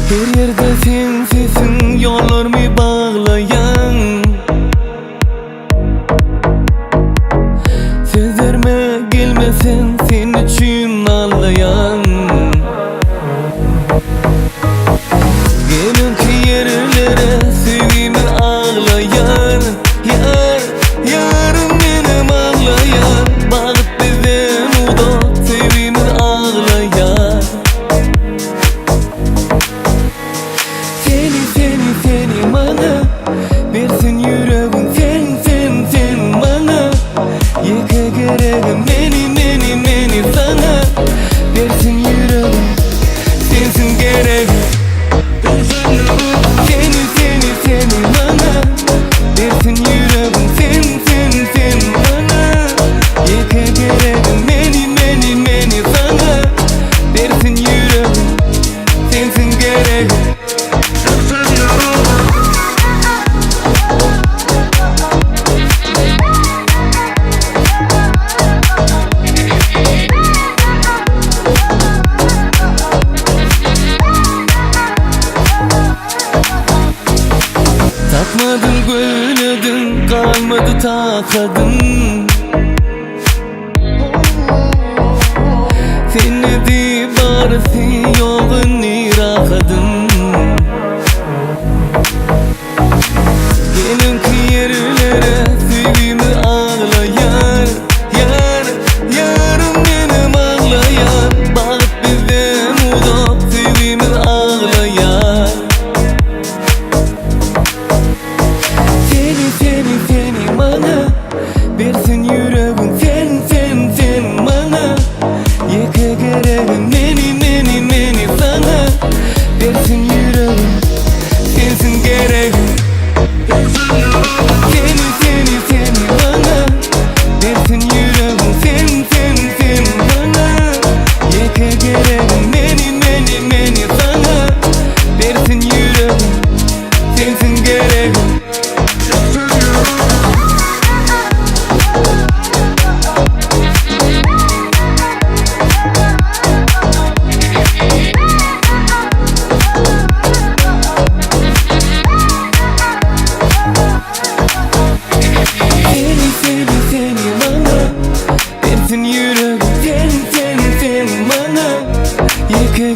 Her yerde sen sesin, yollarımı bağlayan. Sözlerime gelmesen sen için ağlayan. Gelin ki yerlere sevgimi ağlayan. Yar, yarım benim ağlayan. Bağıt bizden uda sevgimi ağlayan. Seni bana versin yüreğim, sen bana. Yıka gereğim beni sana. Versin yüreğim, sensin gereğim. Seni bana versin yüreğim, sen bana. Yıka gereğim beni sana. Versin yüreğim, sensin gereğim. Takmadın gönlüdün, kalmadı takadın. Sen ne deyip barısı yoğun irakadın. Gelin ki yerlere sevgimi ağlayan. Yar, yarım benim ağlayan. Bağıt bizden uzak sevgimi ağlayan. Seni bana versin yüreğim, sen bana. Yıka gereğim beni sana. Versin yüreğim, sensin gereğim. Seni bana versin yüreğim, sen bana. Yıka gereğim beni sana. Versin yüreğim, sensin gereğim. Seni bana versin yüreğim, sen bana. Yıka